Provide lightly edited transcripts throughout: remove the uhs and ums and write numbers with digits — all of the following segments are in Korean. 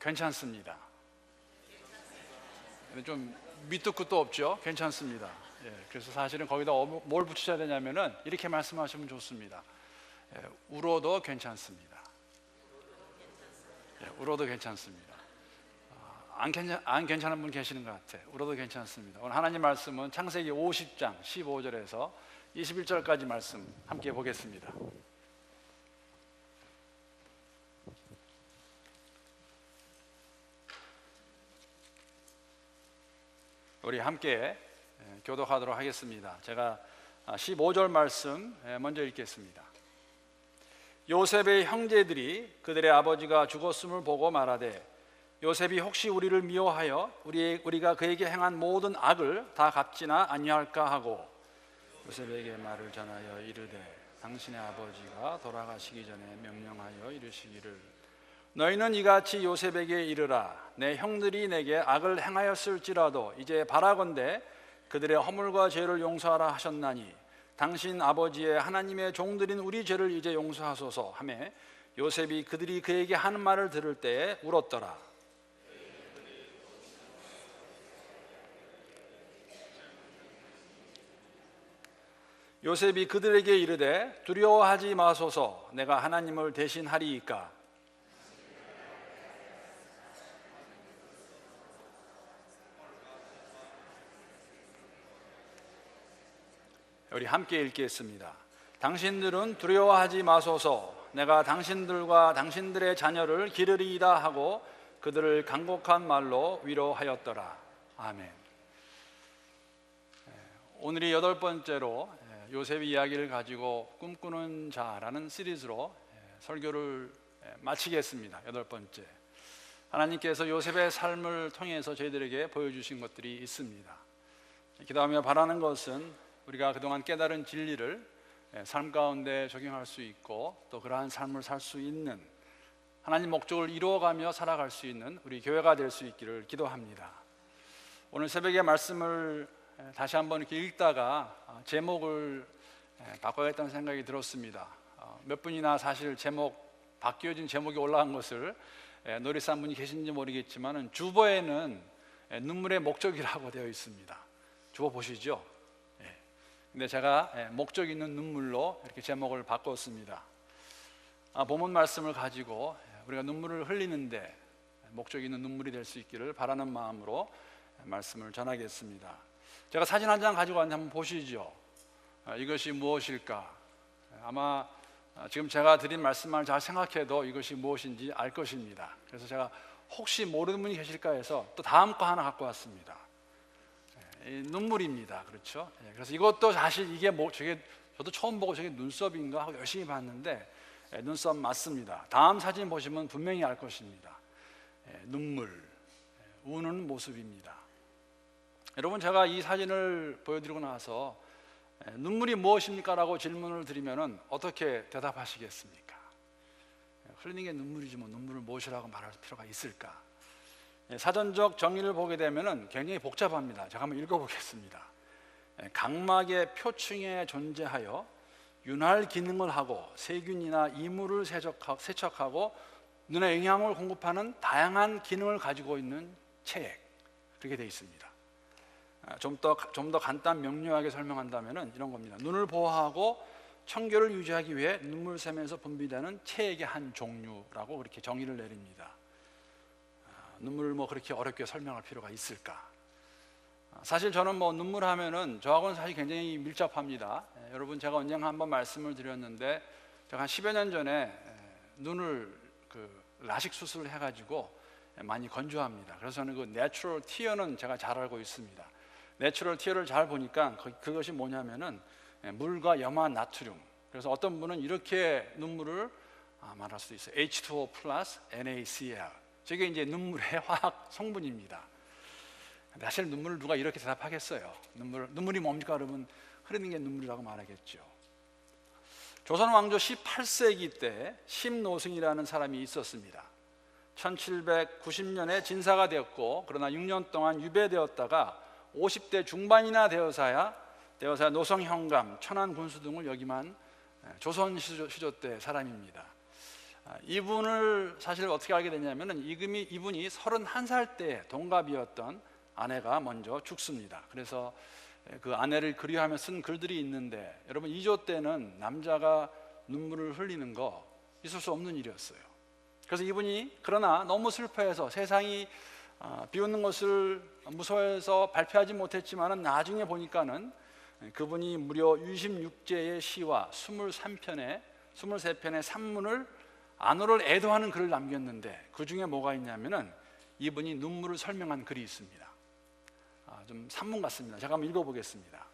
괜찮습니다. 좀 밑도 끝도 없죠. 괜찮습니다. 그래서 사실은 거기다 뭘 붙이셔야 되냐면은 이렇게 말씀하시면 좋습니다. 울어도 괜찮습니다. 울어도 괜찮습니다. 안 괜찮은 분 계시는 것 같아요. 울어도 괜찮습니다. 오늘 하나님 말씀은 창세기 50장 15절에서 21절까지 말씀 함께 보겠습니다. 우리 함께 교독하도록 하겠습니다. 제가 15절 말씀 먼저 읽겠습니다. 요셉의 형제들이 그들의 아버지가 죽었음을 보고 말하되 요셉이 혹시 우리를 미워하여 우리가 그에게 행한 모든 악을 다 갚지나 아니할까 하고 요셉에게 말을 전하여 이르되 당신의 아버지가 돌아가시기 전에 명령하여 이르시기를 너희는 이같이 요셉에게 이르라 내 형들이 내게 악을 행하였을지라도 이제 바라건대 그들의 허물과 죄를 용서하라 하셨나니 당신 아버지의 하나님의 종들인 우리 죄를 이제 용서하소서 하며 요셉이 그들이 그에게 하는 말을 들을 때에 울었더라. 요셉이 그들에게 이르되 두려워하지 마소서 내가 하나님을 대신하리이까. 우리 함께 읽겠습니다. 당신들은 두려워하지 마소서 내가 당신들과 당신들의 자녀를 기르리이다 하고 그들을 간곡한 말로 위로하였더라. 아멘. 오늘이 8번째로 요셉의 이야기를 가지고 꿈꾸는 자라는 시리즈로 설교를 마치겠습니다. 8번째. 하나님께서 요셉의 삶을 통해서 저희들에게 보여주신 것들이 있습니다. 기도하며 바라는 것은 우리가 그동안 깨달은 진리를 삶 가운데 적용할 수 있고 또 그러한 삶을 살 수 있는 하나님 목적을 이루어가며 살아갈 수 있는 우리 교회가 될 수 있기를 기도합니다. 오늘 새벽에 말씀을 다시 한번 이렇게 읽다가 제목을 바꿔야겠다는 생각이 들었습니다. 몇 분이나 사실 바뀌어진 제목이 올라간 것을 노리산 분이 계신지 모르겠지만 주보에는 눈물의 목적이라고 되어 있습니다. 주보 보시죠. 근데 제가 목적 있는 눈물로 이렇게 제목을 바꿨습니다. 본문 말씀을 가지고 우리가 눈물을 흘리는데 목적 있는 눈물이 될 수 있기를 바라는 마음으로 말씀을 전하겠습니다. 제가 사진 한 장 가지고 왔는데 한번 보시죠. 이것이 무엇일까? 아마 지금 제가 드린 말씀만 잘 생각해도 이것이 무엇인지 알 것입니다. 그래서 제가 혹시 모르는 분이 계실까 해서 또 다음 거 하나 갖고 왔습니다. 눈물입니다. 그렇죠? 그래서 이것도 사실 이게 저도 처음 보고 저게 눈썹인가 하고 열심히 봤는데 눈썹 맞습니다. 다음 사진 보시면 분명히 알 것입니다. 눈물, 우는 모습입니다. 여러분, 제가 이 사진을 보여드리고 나서 눈물이 무엇입니까? 라고 질문을 드리면 어떻게 대답하시겠습니까? 흘리는 게 눈물이지 뭐 눈물을 무엇이라고 말할 필요가 있을까? 사전적 정의를 보게 되면 굉장히 복잡합니다. 제가 한번 읽어보겠습니다. 각막의 표층에 존재하여 윤활 기능을 하고 세균이나 이물을 세척하고 눈에 영양을 공급하는 다양한 기능을 가지고 있는 체액, 그렇게 되어 있습니다. 좀 더 간단 명료하게 설명한다면 이런 겁니다. 눈을 보호하고 청결을 유지하기 위해 눈물샘에서 분비되는 체액의 한 종류라고 그렇게 정의를 내립니다. 눈물을 그렇게 어렵게 설명할 필요가 있을까? 사실 저는 눈물 하면은 저하고는 사실 굉장히 밀접합니다. 여러분, 제가 언젠가 한번 말씀을 드렸는데 제가 한 10여 년 전에 눈을 라식 수술을 해가지고 많이 건조합니다. 그래서 저는 그 내추럴 티어는 제가 잘 알고 있습니다. 내추럴 티어를 잘 보니까 그것이 뭐냐면은 물과 염화 나트륨. 그래서 어떤 분은 이렇게 눈물을 말할 수도 있어요. H2O 플러스 NaCl. 저게 이제 눈물의 화학 성분입니다. 사실 눈물을 누가 이렇게 대답하겠어요? 눈물이 뭡니까? 그러면 흐르는 게 눈물이라고 말하겠죠. 조선 왕조 18세기 때 심노승이라는 사람이 있었습니다. 1790년에 진사가 되었고 그러나 6년 동안 유배되었다가 50대 중반이나 되어서야 노성현감, 천안군수 등을 역임한 조선 시조 때 사람입니다. 이분을 사실 어떻게 알게 됐냐면은 이분이 31살 때 동갑이었던 아내가 먼저 죽습니다. 그래서 그 아내를 그리워하며 쓴 글들이 있는데, 여러분 2조 때는 남자가 눈물을 흘리는 거 있을 수 없는 일이었어요. 그래서 이분이 그러나 너무 슬퍼해서 세상이 비웃는 것을 무서워해서 발표하지 못했지만은 나중에 보니까는 그분이 무려 66제의 시와 23편의 산문을 안호를 애도하는 글을 남겼는데, 그 중에 뭐가 있냐면은 이분이 눈물을 설명한 글이 있습니다. 좀 산문 같습니다. 제가 한번 읽어보겠습니다.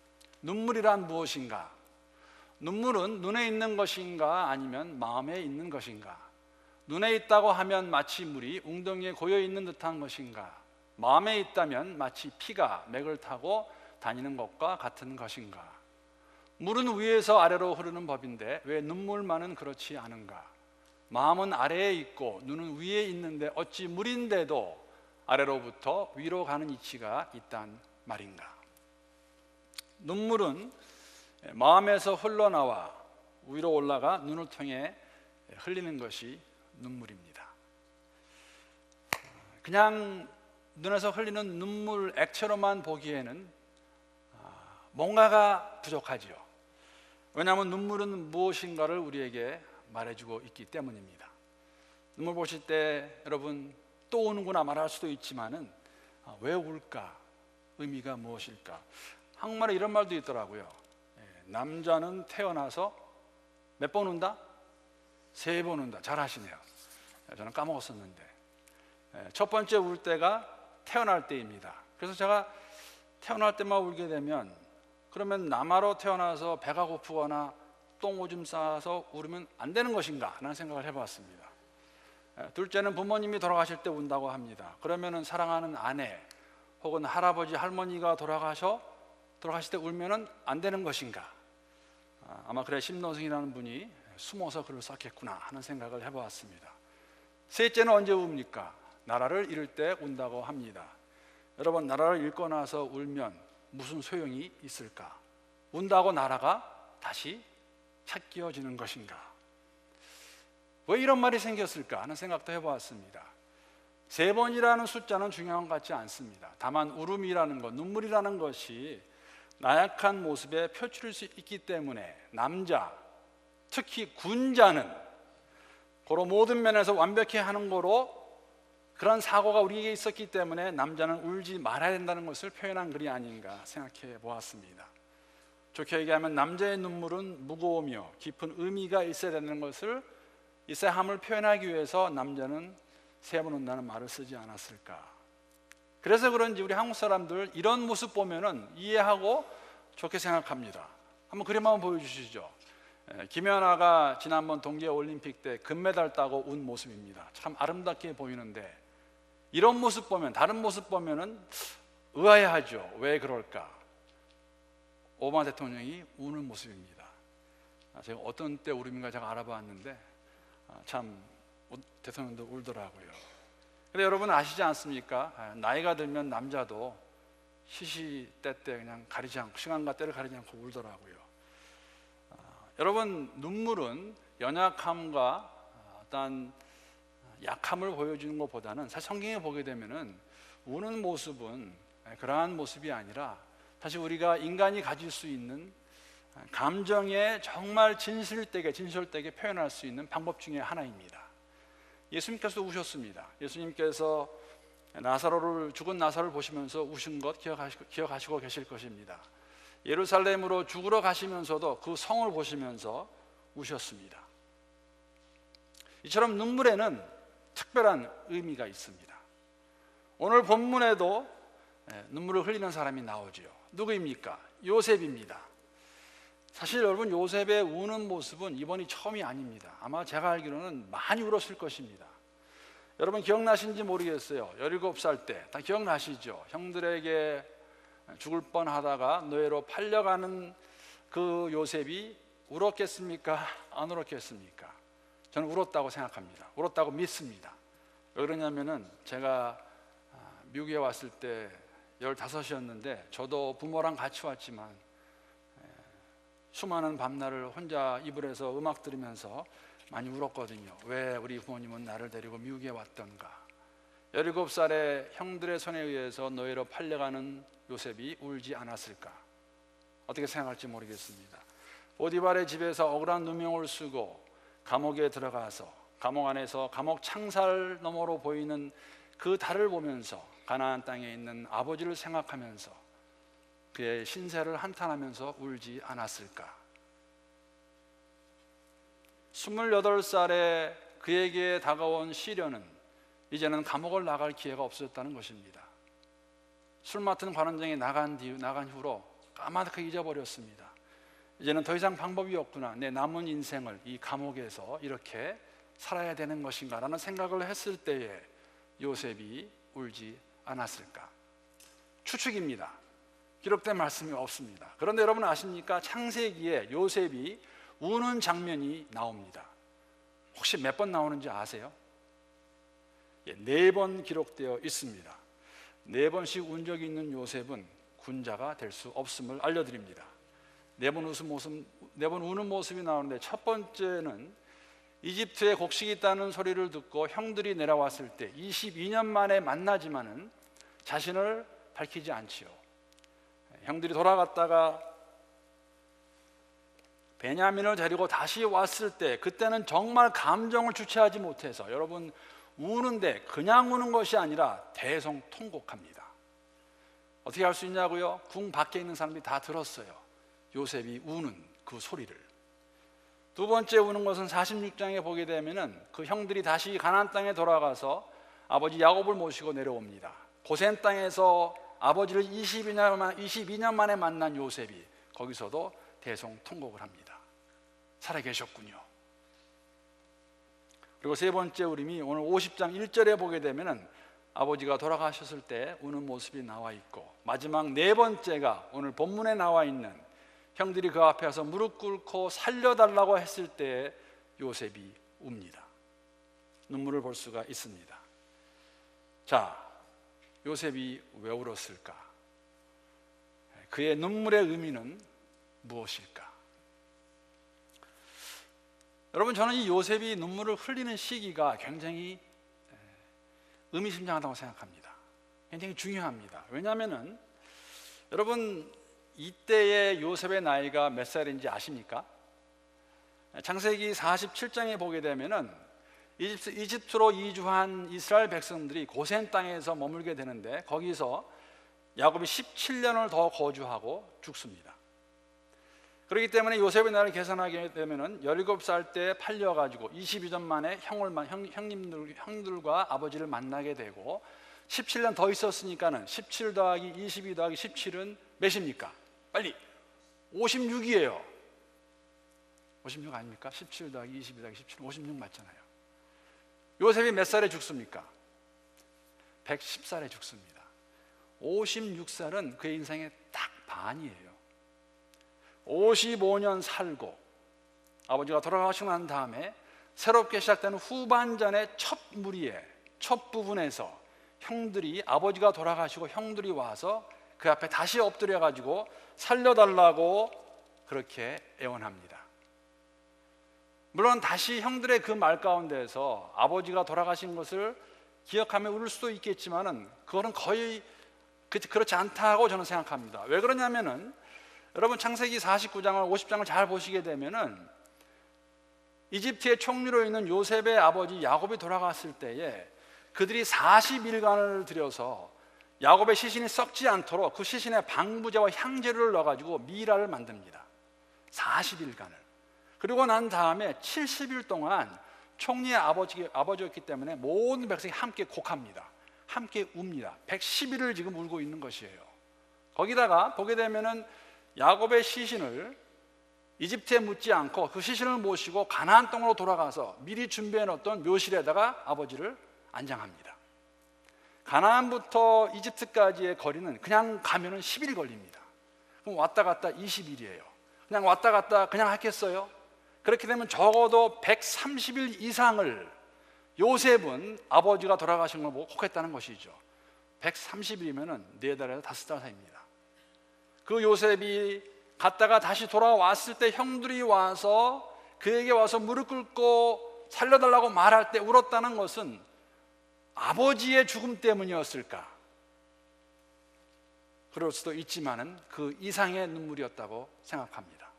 눈물이란 무엇인가? 눈물은 눈에 있는 것인가 아니면 마음에 있는 것인가? 눈에 있다고 하면 마치 물이 웅덩이에 고여 있는 듯한 것인가? 마음에 있다면 마치 피가 맥을 타고 다니는 것과 같은 것인가? 물은 위에서 아래로 흐르는 법인데 왜 눈물만은 그렇지 않은가? 마음은 아래에 있고 눈은 위에 있는데 어찌 물인데도 아래로부터 위로 가는 이치가 있단 말인가? 눈물은 마음에서 흘러나와 위로 올라가 눈을 통해 흘리는 것이 눈물입니다. 그냥 눈에서 흘리는 눈물 액체로만 보기에는 뭔가가 부족하지요. 왜냐하면 눈물은 무엇인가를 우리에게 말해주고 있기 때문입니다. 눈물 보실 때 여러분 또 우는구나 말할 수도 있지만은 왜 울까? 의미가 무엇일까? 한국말에 이런 말도 있더라고요. 남자는 태어나서 몇 번 운다? 3번 운다. 잘 하시네요. 저는 까먹었었는데 첫 번째 울 때가 태어날 때입니다. 그래서 제가 태어날 때만 울게 되면, 그러면 남아로 태어나서 배가 고프거나 똥 오줌 싸서 울으면 안 되는 것인가 라는 생각을 해봤습니다. 둘째는 부모님이 돌아가실 때 운다고 합니다. 그러면은 사랑하는 아내 혹은 할아버지 할머니가 돌아가실 때 울면은 안 되는 것인가? 아마 그래 심노승이라는 분이 숨어서 글을 썼겠구나 하는 생각을 해보았습니다. 셋째는 언제 웁니까? 나라를 잃을 때 운다고 합니다. 여러분, 나라를 잃고 나서 울면 무슨 소용이 있을까? 운다고 나라가 다시 찾겨지는 것인가? 왜 이런 말이 생겼을까 하는 생각도 해보았습니다. 3번이라는 숫자는 중요한 것 같지 않습니다. 다만 울음이라는 것, 눈물이라는 것이 나약한 모습에 표출할 수 있기 때문에 남자, 특히 군자는 고로 모든 면에서 완벽히 하는 거로 그런 사고가 우리에게 있었기 때문에 남자는 울지 말아야 된다는 것을 표현한 글이 아닌가 생각해 보았습니다. 좋게 얘기하면 남자의 눈물은 무거우며 깊은 의미가 있어야 되는 것을, 있어야 함을 표현하기 위해서 남자는 3번 운다는 말을 쓰지 않았을까. 그래서 그런지 우리 한국 사람들 이런 모습 보면은 이해하고 좋게 생각합니다. 한번 그림 한번 보여주시죠. 김연아가 지난번 동계올림픽 때 금메달 따고 운 모습입니다. 참 아름답게 보이는데, 이런 모습 보면, 다른 모습 보면은 의아해하죠. 왜 그럴까? 오바마 대통령이 우는 모습입니다. 제가 어떤 때 울음인가 제가 알아봤는데 참 대통령도 울더라고요. 근데 여러분 아시지 않습니까? 나이가 들면 남자도 시시때때 그냥 가리지 않고, 시간과 때를 가리지 않고 울더라고요. 여러분, 눈물은 연약함과 어떤 약함을 보여주는 것보다는 사실 성경에 보게 되면은 우는 모습은 그러한 모습이 아니라 사실 우리가 인간이 가질 수 있는 감정에 정말 진솔되게 표현할 수 있는 방법 중에 하나입니다. 예수님께서도 우셨습니다. 예수님께서 죽은 나사로를 보시면서 우신 것 기억하시고 계실 것입니다. 예루살렘으로 죽으러 가시면서도 그 성을 보시면서 우셨습니다. 이처럼 눈물에는 특별한 의미가 있습니다. 오늘 본문에도 눈물을 흘리는 사람이 나오지요. 누구입니까? 요셉입니다. 사실 여러분, 요셉의 우는 모습은 이번이 처음이 아닙니다. 아마 제가 알기로는 많이 울었을 것입니다. 여러분 기억나신지 모르겠어요. 17살 때 다 기억나시죠? 형들에게 죽을 뻔하다가 노예로 팔려가는 그 요셉이 울었겠습니까? 안 울었겠습니까? 저는 울었다고 생각합니다. 울었다고 믿습니다. 왜 그러냐면은 제가 미국에 왔을 때 15이었는데 저도 부모랑 같이 왔지만 수많은 밤날을 혼자 이불에서 음악 들으면서 많이 울었거든요. 왜 우리 부모님은 나를 데리고 미국에 왔던가. 17살의 형들의 손에 의해서 노예로 팔려가는 요셉이 울지 않았을까. 어떻게 생각할지 모르겠습니다. 보디발의 집에서 억울한 누명을 쓰고 감옥에 들어가서 감옥 안에서 감옥 창살 너머로 보이는 그 달을 보면서 가나안 땅에 있는 아버지를 생각하면서 그의 신세를 한탄하면서 울지 않았을까. 28살에 그에게 다가온 시련은 이제는 감옥을 나갈 기회가 없어졌다는 것입니다. 술 맡은 관원장이 나간 후로 까맣게 잊어버렸습니다. 이제는 더 이상 방법이 없구나. 내 남은 인생을 이 감옥에서 이렇게 살아야 되는 것인가 라는 생각을 했을 때에 요셉이 울지 않았을까. 추측입니다. 기록된 말씀이 없습니다. 그런데 여러분 아십니까? 창세기에 요셉이 우는 장면이 나옵니다. 혹시 몇 번 나오는지 아세요? 4번 기록되어 있습니다. 4번씩 운 적이 있는 요셉은 군자가 될 수 없음을 알려드립니다. 4번 우는 모습이 나오는데, 첫 번째는 이집트에 곡식이 있다는 소리를 듣고 형들이 내려왔을 때 22년 만에 만나지만은 자신을 밝히지 않지요. 형들이 돌아갔다가 베냐민을 데리고 다시 왔을 때 그때는 정말 감정을 주체하지 못해서, 여러분, 우는데 그냥 우는 것이 아니라 대성통곡합니다. 어떻게 할 수 있냐고요? 궁 밖에 있는 사람들이 다 들었어요. 요셉이 우는 그 소리를. 두 번째 우는 것은 46장에 보게 되면은 그 형들이 다시 가나안 땅에 돌아가서 아버지 야곱을 모시고 내려옵니다. 고센 땅에서 아버지를 22년 만에 만난 요셉이 거기서도 대성통곡을 합니다. 살아계셨군요. 그리고 세 번째 울음이 오늘 50장 1절에 보게 되면은 아버지가 돌아가셨을 때 우는 모습이 나와 있고, 마지막 4번째가 오늘 본문에 나와 있는 형들이 그 앞에 와서 무릎 꿇고 살려달라고 했을 때 요셉이 웁니다. 눈물을 볼 수가 있습니다. 자, 요셉이 왜 울었을까? 그의 눈물의 의미는 무엇일까? 여러분, 저는 이 요셉이 눈물을 흘리는 시기가 굉장히 의미심장하다고 생각합니다. 굉장히 중요합니다. 왜냐하면은 여러분, 이때의 요셉의 나이가 몇 살인지 아십니까? 창세기 47장에 보게 되면은 이집트로 이주한 이스라엘 백성들이 고센 땅에서 머물게 되는데, 거기서 야곱이 17년을 더 거주하고 죽습니다. 그렇기 때문에 요셉의 나이를 계산하게 되면은 17살 때 팔려가지고 22년 만에 형들과 아버지를 만나게 되고, 17년 더 있었으니까는 17 더하기 22 더하기 17은 몇입니까? 빨리 56이에요. 56 아닙니까? 17 더하기 22 더하기 17은 56 맞잖아요. 요셉이 몇 살에 죽습니까? 110살에 죽습니다. 56살은 그의 인생의 딱 반이에요. 55년 살고 아버지가 돌아가시고 난 다음에 새롭게 시작되는 후반전의 첫 무리의 첫 부분에서 형들이, 아버지가 돌아가시고 형들이 와서 그 앞에 다시 엎드려 가지고 살려달라고 그렇게 애원합니다. 물론 다시 형들의 그 말 가운데서 아버지가 돌아가신 것을 기억하며 울 수도 있겠지만은 그거는 거의 그렇지 않다고 저는 생각합니다. 왜 그러냐면은 여러분, 창세기 49장을 50장을 잘 보시게 되면은 이집트의 총리로 있는 요셉의 아버지 야곱이 돌아갔을 때에 그들이 40일간을 들여서 야곱의 시신이 썩지 않도록 그 시신에 방부제와 향재료를 넣어가지고 미라를 만듭니다. 40일간을. 그리고 난 다음에 70일 동안 총리의 아버지였기 때문에 모든 백성이 함께 곡합니다. 함께 웁니다. 110일을 지금 울고 있는 것이에요. 거기다가 보게 되면은 야곱의 시신을 이집트에 묻지 않고 그 시신을 모시고 가나안 땅으로 돌아가서 미리 준비해 놓았던 묘실에다가 아버지를 안장합니다. 가나안부터 이집트까지의 거리는 그냥 가면은 10일 걸립니다. 그럼 왔다 갔다 20일이에요. 그냥 왔다 갔다 그냥 하겠어요? 그렇게 되면 적어도 130일 이상을 요셉은 아버지가 돌아가신 걸 보고 곡했다는 것이죠. 130일이면은 4달에서 5달 사이입니다. 그 요셉이 갔다가 다시 돌아왔을 때 형들이 와서 그에게 와서 무릎 꿇고 살려달라고 말할 때 울었다는 것은 아버지의 죽음 때문이었을까? 그럴 수도 있지만은 그 이상의 눈물이었다고 생각합니다.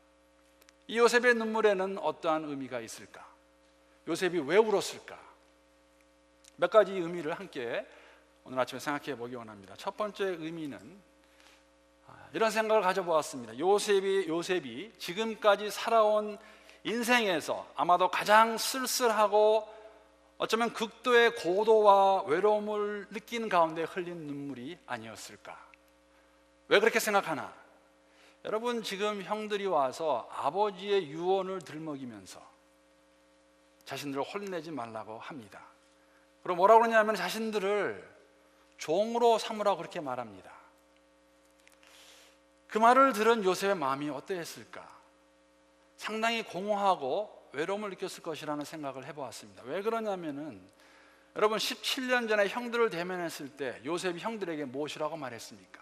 이 요셉의 눈물에는 어떠한 의미가 있을까? 요셉이 왜 울었을까? 몇 가지 의미를 함께 오늘 아침에 생각해 보기 원합니다. 첫 번째 의미는 이런 생각을 가져보았습니다. 요셉이 지금까지 살아온 인생에서 아마도 가장 쓸쓸하고 어쩌면 극도의 고도와 외로움을 느낀 가운데 흘린 눈물이 아니었을까? 왜 그렇게 생각하나? 여러분, 지금 형들이 와서 아버지의 유언을 들먹이면서 자신들을 혼내지 말라고 합니다. 그리고 뭐라고 그러냐면 자신들을 종으로 삼으라고 그렇게 말합니다. 그 말을 들은 요셉의 마음이 어떠했을까? 상당히 공허하고 외로움을 느꼈을 것이라는 생각을 해보았습니다. 왜 그러냐면은 여러분, 17년 전에 형들을 대면했을 때 요셉이 형들에게 무엇이라고 말했습니까?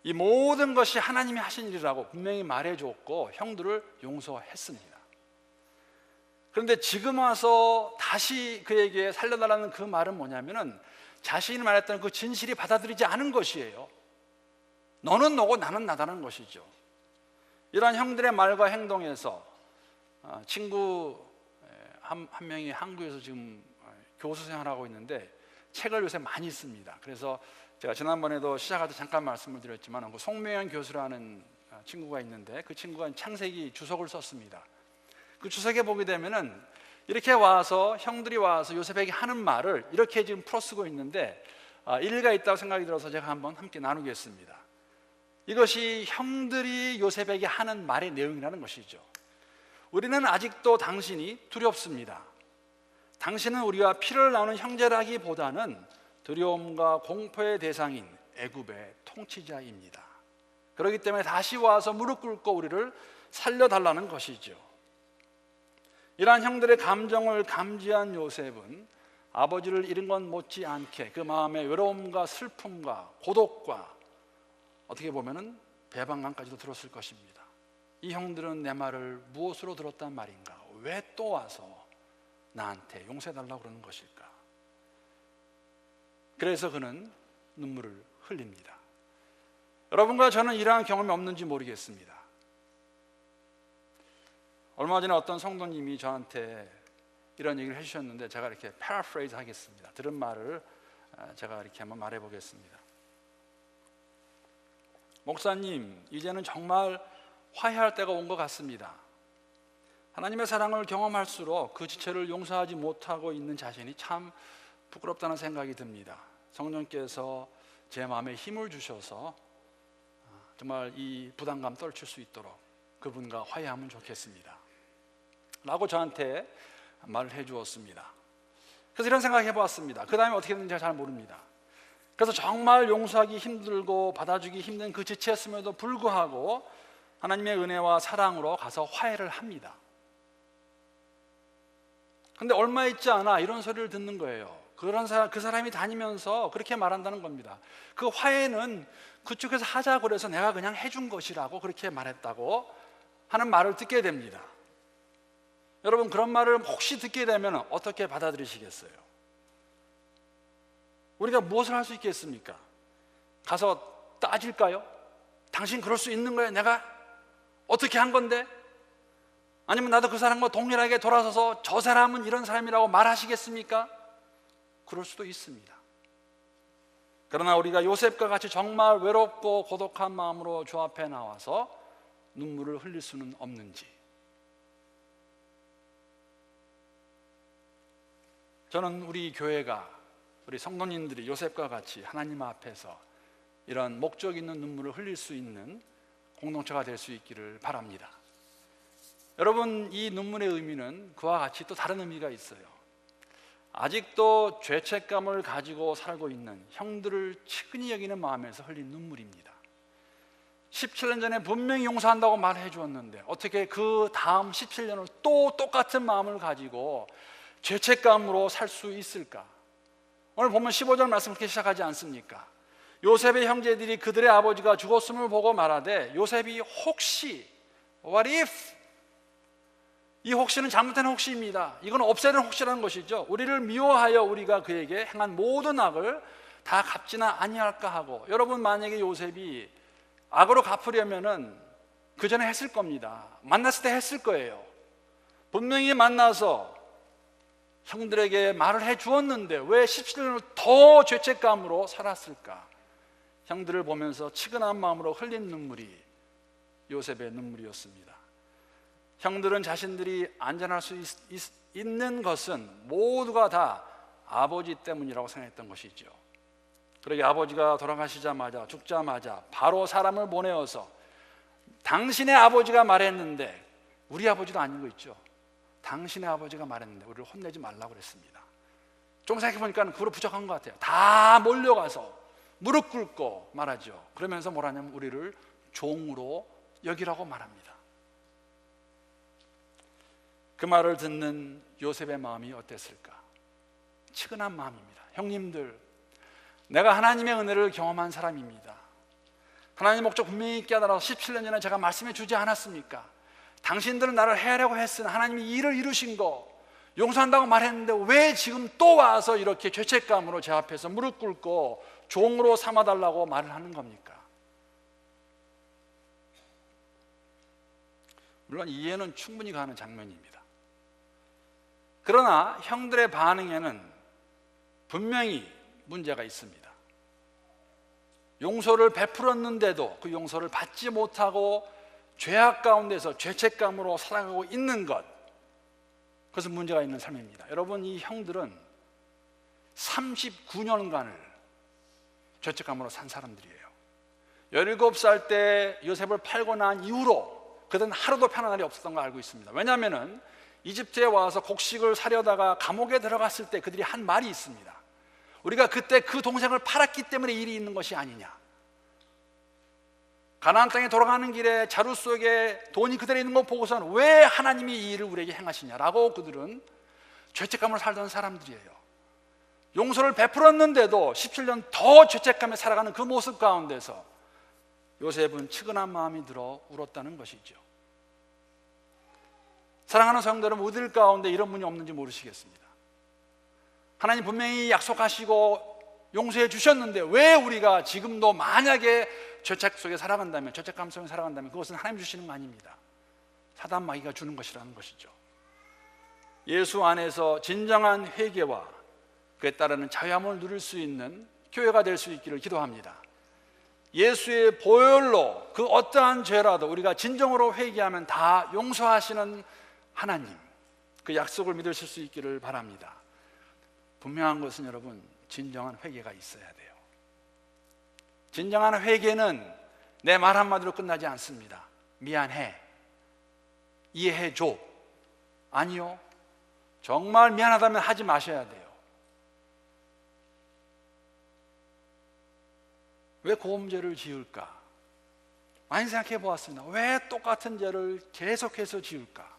이 모든 것이 하나님이 하신 일이라고 분명히 말해줬고 형들을 용서했습니다. 그런데 지금 와서 다시 그에게 살려달라는 그 말은 뭐냐면은 자신이 말했던 그 진실이 받아들이지 않은 것이에요. 너는 너고 나는 나다는 것이죠. 이러한 형들의 말과 행동에서 친구 한 명이 한국에서 지금 교수 생활하고 있는데 책을 요새 많이 씁니다. 그래서 제가 지난번에도 시작할 때 잠깐 말씀을 드렸지만 송명현 교수라는 친구가 있는데 그 친구가 창세기 주석을 썼습니다. 그 주석에 보게 되면은 이렇게 와서 형들이 와서 요셉에게 하는 말을 이렇게 지금 풀어쓰고 있는데 일리가 있다고 생각이 들어서 제가 한번 함께 나누겠습니다. 이것이 형들이 요셉에게 하는 말의 내용이라는 것이죠. 우리는 아직도 당신이 두렵습니다. 당신은 우리와 피를 나누는 형제라기보다는 두려움과 공포의 대상인 애굽의 통치자입니다. 그렇기 때문에 다시 와서 무릎 꿇고 우리를 살려달라는 것이죠. 이러한 형들의 감정을 감지한 요셉은 아버지를 잃은 건 못지않게 그 마음의 외로움과 슬픔과 고독과 어떻게 보면은 배반감까지도 들었을 것입니다. 이 형들은 내 말을 무엇으로 들었단 말인가? 왜 또 와서 나한테 용서해달라고 그러는 것일까? 그래서 그는 눈물을 흘립니다. 여러분과 저는 이러한 경험이 없는지 모르겠습니다. 얼마 전에 어떤 성도님이 저한테 이런 얘기를 해주셨는데 제가 이렇게 패러프레이즈 하겠습니다. 들은 말을 제가 이렇게 한번 말해 보겠습니다. 목사님, 이제는 정말 화해할 때가 온 것 같습니다. 하나님의 사랑을 경험할수록 그 지체를 용서하지 못하고 있는 자신이 참 부끄럽다는 생각이 듭니다. 성령께서 제 마음에 힘을 주셔서 정말 이 부담감 떨칠 수 있도록 그분과 화해하면 좋겠습니다 라고 저한테 말을 해주었습니다. 그래서 이런 생각 해보았습니다. 그 다음에 어떻게 됐는지 잘 모릅니다. 그래서 정말 용서하기 힘들고 받아주기 힘든 그 지체였음에도 불구하고 하나님의 은혜와 사랑으로 가서 화해를 합니다. 근데 얼마 있지 않아 이런 소리를 듣는 거예요. 그 사람이 다니면서 그렇게 말한다는 겁니다. 그 화해는 그쪽에서 하자고 그래서 내가 그냥 해준 것이라고 그렇게 말했다고 하는 말을 듣게 됩니다. 여러분, 그런 말을 혹시 듣게 되면 어떻게 받아들이시겠어요? 우리가 무엇을 할 수 있겠습니까? 가서 따질까요? 당신 그럴 수 있는 거야? 내가 어떻게 한 건데? 아니면 나도 그 사람과 동일하게 돌아서서 저 사람은 이런 사람이라고 말하시겠습니까? 그럴 수도 있습니다. 그러나 우리가 요셉과 같이 정말 외롭고 고독한 마음으로 주 앞에 나와서 눈물을 흘릴 수는 없는지, 저는 우리 교회가, 우리 성도님들이 요셉과 같이 하나님 앞에서 이런 목적 있는 눈물을 흘릴 수 있는 공동체가 될 수 있기를 바랍니다. 여러분, 이 눈물의 의미는 그와 같이 또 다른 의미가 있어요. 아직도 죄책감을 가지고 살고 있는 형들을 측은히 여기는 마음에서 흘린 눈물입니다. 17년 전에 분명히 용서한다고 말해 주었는데 어떻게 그 다음 17년을 또 똑같은 마음을 가지고 죄책감으로 살 수 있을까? 오늘 보면 15절 말씀 그렇게 시작하지 않습니까? 요셉의 형제들이 그들의 아버지가 죽었음을 보고 말하되 요셉이 혹시 What if 이 혹시는 잘못된 혹시입니다. 이건 없애야 되는 혹시라는 것이죠. 우리를 미워하여 우리가 그에게 행한 모든 악을 다 갚지나 아니할까 하고, 여러분 만약에 요셉이 악으로 갚으려면은 그 전에 했을 겁니다. 만났을 때 했을 거예요. 분명히 만나서 형들에게 말을 해 주었는데 왜 17년을 더 죄책감으로 살았을까? 형들을 보면서 치근한 마음으로 흘린 눈물이 요셉의 눈물이었습니다. 형들은 자신들이 안전할 수 있는 것은 모두가 다 아버지 때문이라고 생각했던 것이죠. 그러게 아버지가 돌아가시자마자, 죽자마자 바로 사람을 보내어서 당신의 아버지가 말했는데, 우리 아버지도 아닌 거 있죠. 당신의 아버지가 말했는데 우리를 혼내지 말라고 그랬습니다. 좀 생각해보니까 그거로 부족한 것 같아요. 다 몰려가서 무릎 꿇고 말하죠. 그러면서 뭐라냐면 우리를 종으로 여기라고 말합니다. 그 말을 듣는 요셉의 마음이 어땠을까? 치근한 마음입니다. 형님들, 내가 하나님의 은혜를 경험한 사람입니다. 하나님의 목적 분명히 깨달아서 17년 전에 제가 말씀해 주지 않았습니까? 당신들은 나를 해하려고 했으나 하나님이 이 일을 이루신 거 용서한다고 말했는데 왜 지금 또 와서 이렇게 죄책감으로 제 앞에서 무릎 꿇고 종으로 삼아달라고 말을 하는 겁니까? 물론 이해는 충분히 가는 장면입니다. 그러나 형들의 반응에는 분명히 문제가 있습니다. 용서를 베풀었는데도 그 용서를 받지 못하고 죄악 가운데서 죄책감으로 살아가고 있는 것, 그것은 문제가 있는 삶입니다. 여러분, 이 형들은 39년간을 죄책감으로 산 사람들이에요. 17살 때 요셉을 팔고 난 이후로 그들은 하루도 편한 날이 없었던 걸 알고 있습니다. 왜냐하면 이집트에 와서 곡식을 사려다가 감옥에 들어갔을 때 그들이 한 말이 있습니다. 우리가 그때 그 동생을 팔았기 때문에 일이 있는 것이 아니냐. 가나안 땅에 돌아가는 길에 자루 속에 돈이 그대로 있는 것 보고서는 왜 하나님이 이 일을 우리에게 행하시냐라고 그들은 죄책감을 살던 사람들이에요. 용서를 베풀었는데도 17년 더 죄책감에 살아가는 그 모습 가운데서 요셉은 치근한 마음이 들어 울었다는 것이죠. 사랑하는 성도들은 우리들 가운데 이런 분이 없는지 모르시겠습니다. 하나님 분명히 약속하시고 용서해 주셨는데 왜 우리가 지금도 만약에 죄책 속에 살아간다면, 죄책감 속에 살아간다면 그것은 하나님 주시는 거 아닙니다. 사단 마귀가 주는 것이라는 것이죠. 예수 안에서 진정한 회개와 그에 따르는 자유함을 누릴 수 있는 교회가 될 수 있기를 기도합니다. 예수의 보혈로 그 어떠한 죄라도 우리가 진정으로 회개하면 다 용서하시는 하나님, 그 약속을 믿으실 수 있기를 바랍니다. 분명한 것은 여러분, 진정한 회개가 있어야 돼요. 진정한 회개는 내 말 한마디로 끝나지 않습니다. 미안해, 이해해줘, 아니요, 정말 미안하다면 하지 마셔야 돼요. 왜 고음죄를 지을까? 많이 생각해 보았습니다. 왜 똑같은 죄를 계속해서 지을까?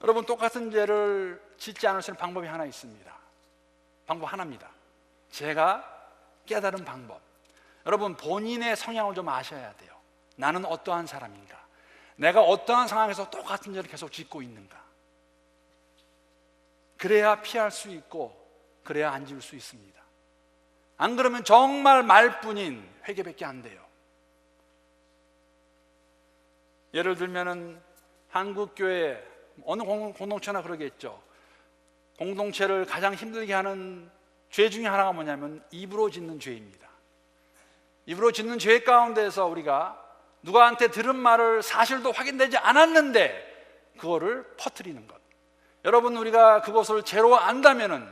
여러분, 똑같은 죄를 짓지 않을 수 있는 방법이 하나 있습니다. 방법 하나입니다. 제가 깨달은 방법. 여러분, 본인의 성향을 좀 아셔야 돼요. 나는 어떠한 사람인가? 내가 어떠한 상황에서 똑같은 죄를 계속 짓고 있는가? 그래야 피할 수 있고 그래야 안 지을 수 있습니다. 안 그러면 정말 말뿐인 회개밖에 안 돼요. 예를 들면은 한국교회 어느 공동체나 그러겠죠. 공동체를 가장 힘들게 하는 죄 중에 하나가 뭐냐면 입으로 짓는 죄입니다. 입으로 짓는 죄 가운데서 우리가 누구한테 들은 말을 사실도 확인되지 않았는데 그거를 퍼뜨리는 것. 여러분, 우리가 그것을 죄로 안다면은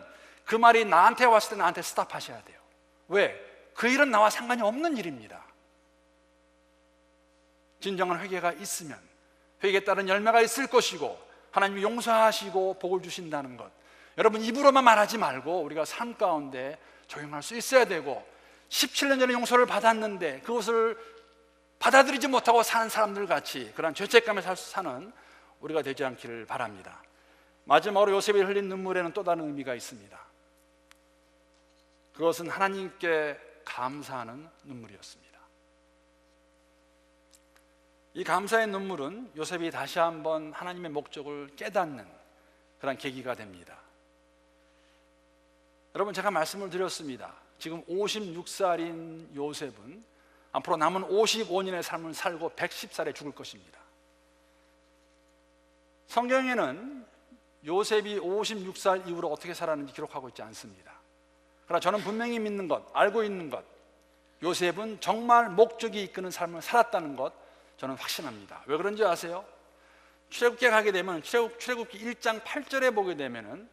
그 말이 나한테 왔을 때 나한테 스탑하셔야 돼요. 왜? 그 일은 나와 상관이 없는 일입니다. 진정한 회개가 있으면 회개에 따른 열매가 있을 것이고 하나님이 용서하시고 복을 주신다는 것, 여러분 입으로만 말하지 말고 우리가 삶 가운데 적용할 수 있어야 되고, 17년 전에 용서를 받았는데 그것을 받아들이지 못하고 사는 사람들 같이 그런 죄책감에 사는 우리가 되지 않기를 바랍니다. 마지막으로 요셉이 흘린 눈물에는 또 다른 의미가 있습니다. 그것은 하나님께 감사하는 눈물이었습니다. 이 감사의 눈물은 요셉이 다시 한번 하나님의 목적을 깨닫는 그런 계기가 됩니다. 여러분, 제가 말씀을 드렸습니다. 지금 56살인 요셉은 앞으로 남은 55년의 삶을 살고 110살에 죽을 것입니다. 성경에는 요셉이 56살 이후로 어떻게 살았는지 기록하고 있지 않습니다. 그러나 저는 분명히 믿는 것, 알고 있는 것, 요셉은 정말 목적이 이끄는 삶을 살았다는 것, 저는 확신합니다. 왜 그런지 아세요? 출애굽기에 가게 되면 출애굽기 1장 8절에 보게 되면은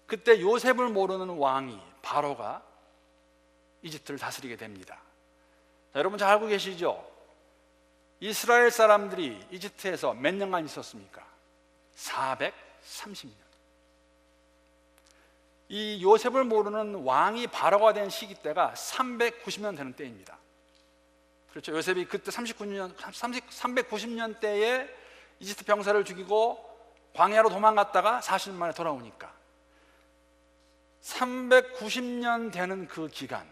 그때 요셉을 모르는 왕이 바로가 이집트를 다스리게 됩니다. 자, 여러분 잘 알고 계시죠? 이스라엘 사람들이 이집트에서 몇 년간 있었습니까? 430년. 이 요셉을 모르는 왕이 바로가 된 시기 때가 390년 되는 때입니다. 그렇죠. 요셉이 그때 390년 때에 이집트 병사를 죽이고 광야로 도망갔다가 40년 만에 돌아오니까 390년 되는 그 기간,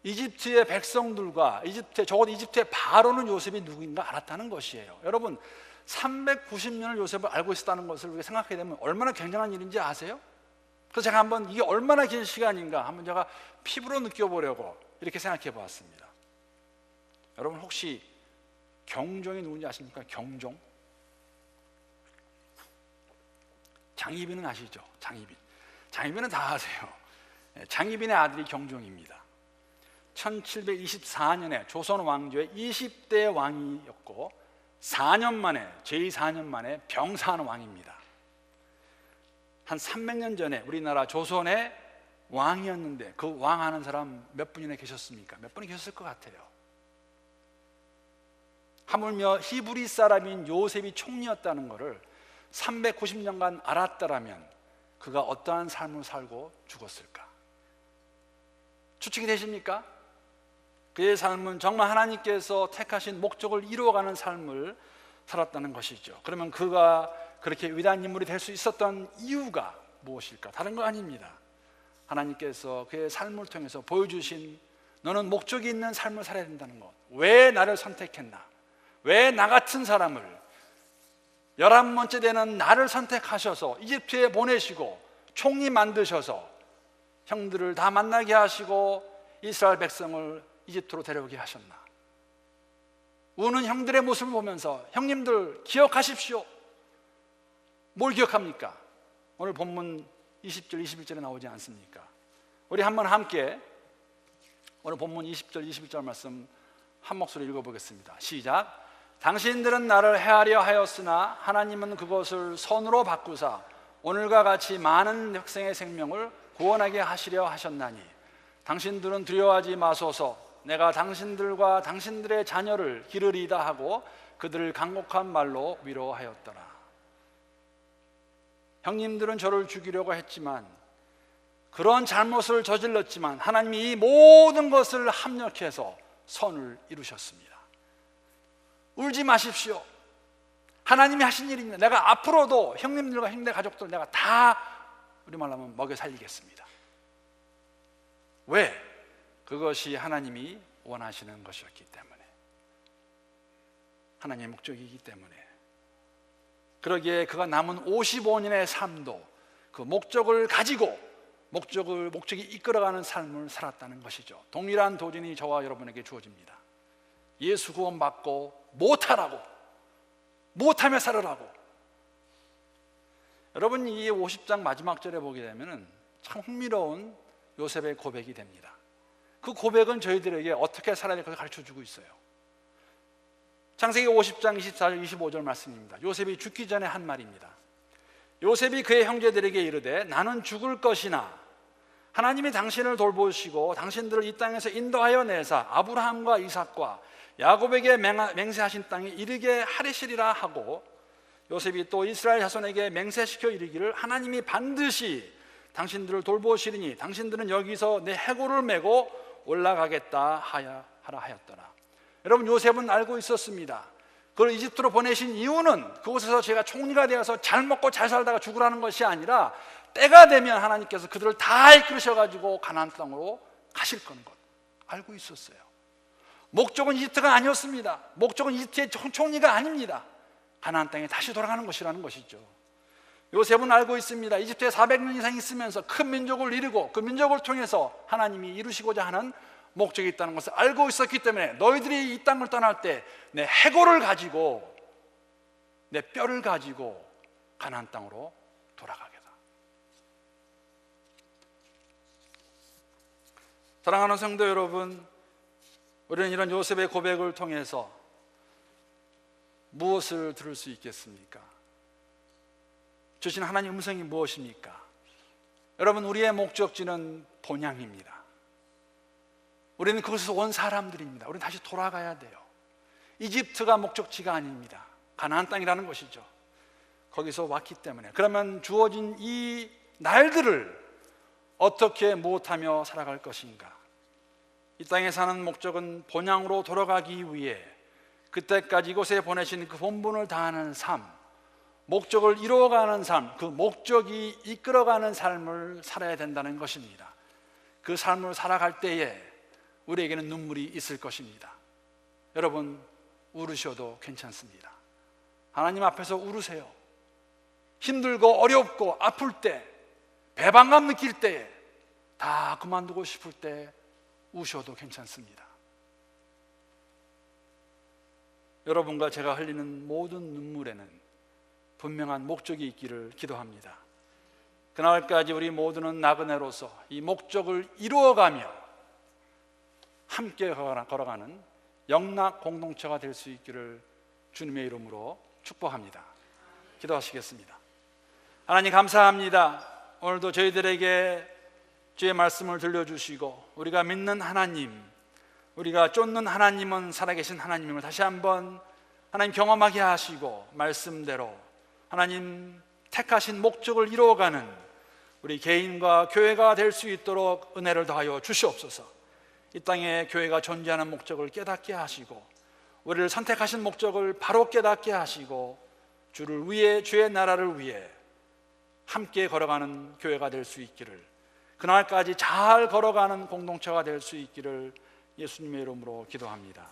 이집트의 백성들과 적어도 이집트의 바로는 요셉이 누구인가 알았다는 것이에요. 여러분, 390년을 요셉을 알고 있었다는 것을 우리가 생각하게 되면 얼마나 굉장한 일인지 아세요? 그래서 제가 한번 이게 얼마나 긴 시간인가 한번 제가 피부로 느껴보려고 이렇게 생각해 보았습니다. 여러분, 혹시 경종이 누군지 아십니까? 경종? 장희빈은 아시죠? 장희빈은 다 아세요. 장희빈의 아들이 경종입니다. 1724년에 조선 왕조의 20대 왕이었고 제4년 만에 병사하는 왕입니다. 한 300년 전에 우리나라 조선의 왕이었는데 그 왕하는 사람 몇 분이나 계셨습니까? 몇 분이 계셨을 것 같아요. 하물며 히브리 사람인 요셉이 총리였다는 것을 390년간 알았더라면 그가 어떠한 삶을 살고 죽었을까? 추측이 되십니까? 그의 삶은 정말 하나님께서 택하신 목적을 이루어가는 삶을 살았다는 것이죠. 그러면 그가 그렇게 위대한 인물이 될 수 있었던 이유가 무엇일까? 다른 거 아닙니다. 하나님께서 그의 삶을 통해서 보여주신 너는 목적이 있는 삶을 살아야 된다는 것. 왜 나를 선택했나? 왜 나 같은 사람을 11번째 되는 나를 선택하셔서 이집트에 보내시고 총리 만드셔서 형들을 다 만나게 하시고 이스라엘 백성을 이집트로 데려오게 하셨나? 우는 형들의 모습을 보면서 형님들 기억하십시오. 뭘 기억합니까? 오늘 본문 20절 21절에 나오지 않습니까? 우리 한번 함께 오늘 본문 20절 21절 말씀 한 목소리 읽어보겠습니다. 시작. 당신들은 나를 해하려 하였으나 하나님은 그것을 선으로 바꾸사 오늘과 같이 많은 백성의 생명을 구원하게 하시려 하셨나니 당신들은 두려워하지 마소서. 내가 당신들과 당신들의 자녀를 기르리다 하고 그들을 간곡한 말로 위로하였더라. 형님들은 저를 죽이려고 했지만 그런 잘못을 저질렀지만 하나님이 이 모든 것을 합력해서 선을 이루셨습니다. 울지 마십시오. 하나님이 하신 일입니다. 내가 앞으로도 형님들과 형님들 가족들 내가 다 우리말로 하면 먹여 살리겠습니다. 왜? 그것이 하나님이 원하시는 것이었기 때문에, 하나님의 목적이기 때문에. 그러기에 그가 남은 55년의 삶도 그 목적을 가지고 목적이 이끌어가는 삶을 살았다는 것이죠. 동일한 도전이 저와 여러분에게 주어집니다. 예수 구원받고 못하며 살으라고. 여러분, 이 50장 마지막 절에 보게 되면 참 흥미로운 요셉의 고백이 됩니다. 그 고백은 저희들에게 어떻게 살아야 될 것을 가르쳐주고 있어요. 창세기 50장 24절 25절 말씀입니다. 요셉이 죽기 전에 한 말입니다. 요셉이 그의 형제들에게 이르되 나는 죽을 것이나 하나님이 당신을 돌보시고 당신들을 이 땅에서 인도하여 내사 아브라함과 이삭과 야곱에게 맹세하신 땅에 이르게 하리시리라 하고, 요셉이 또 이스라엘 자손에게 맹세시켜 이르기를 하나님이 반드시 당신들을 돌보시리니 당신들은 여기서 내 해골을 메고 올라가겠다 하라 하였더라. 여러분, 요셉은 알고 있었습니다. 그걸 이집트로 보내신 이유는 그곳에서 제가 총리가 되어서 잘 먹고 잘 살다가 죽으라는 것이 아니라 때가 되면 하나님께서 그들을 다 이끌으셔가지고 가나안 땅으로 가실 거는 것 알고 있었어요. 목적은 이집트가 아니었습니다. 목적은 이집트의 총리가 아닙니다. 가나안 땅에 다시 돌아가는 것이라는 것이죠. 요셉은 알고 있습니다. 이집트에 400년 이상 있으면서 큰 민족을 이루고 그 민족을 통해서 하나님이 이루시고자 하는 목적이 있다는 것을 알고 있었기 때문에 너희들이 이 땅을 떠날 때 내 해골을 가지고 내 뼈를 가지고 가나안 땅으로 돌아가겠다. 사랑하는 성도 여러분, 우리는 이런 요셉의 고백을 통해서 무엇을 들을 수 있겠습니까? 주신 하나님 음성이 무엇입니까? 여러분, 우리의 목적지는 본향입니다. 우리는 그곳에서 온 사람들입니다. 우리는 다시 돌아가야 돼요. 이집트가 목적지가 아닙니다. 가나안 땅이라는 것이죠. 거기서 왔기 때문에. 그러면 주어진 이 날들을 어떻게 무엇하며 살아갈 것인가? 이 땅에 사는 목적은 본향으로 돌아가기 위해 그때까지 이곳에 보내신 그 본분을 다하는 삶, 목적을 이루어가는 삶, 그 목적이 이끌어가는 삶을 살아야 된다는 것입니다. 그 삶을 살아갈 때에 우리에게는 눈물이 있을 것입니다. 여러분, 울으셔도 괜찮습니다. 하나님 앞에서 울으세요. 힘들고 어렵고 아플 때, 배반감 느낄 때에, 다 그만두고 싶을 때 우셔도 괜찮습니다. 여러분과 제가 흘리는 모든 눈물에는 분명한 목적이 있기를 기도합니다. 그날까지 우리 모두는 나그네로서 이 목적을 이루어가며 함께 걸어가는 영락 공동체가 될 수 있기를 주님의 이름으로 축복합니다. 기도하시겠습니다. 하나님 감사합니다. 오늘도 저희들에게 주의 말씀을 들려주시고 우리가 믿는 하나님, 우리가 쫓는 하나님은 살아계신 하나님임을 다시 한번 하나님 경험하게 하시고 말씀대로 하나님 택하신 목적을 이루어가는 우리 개인과 교회가 될 수 있도록 은혜를 더하여 주시옵소서. 이 땅에 교회가 존재하는 목적을 깨닫게 하시고 우리를 선택하신 목적을 바로 깨닫게 하시고 주를 위해, 주의 나라를 위해 함께 걸어가는 교회가 될 수 있기를, 그날까지 잘 걸어가는 공동체가 될 수 있기를 예수님의 이름으로 기도합니다.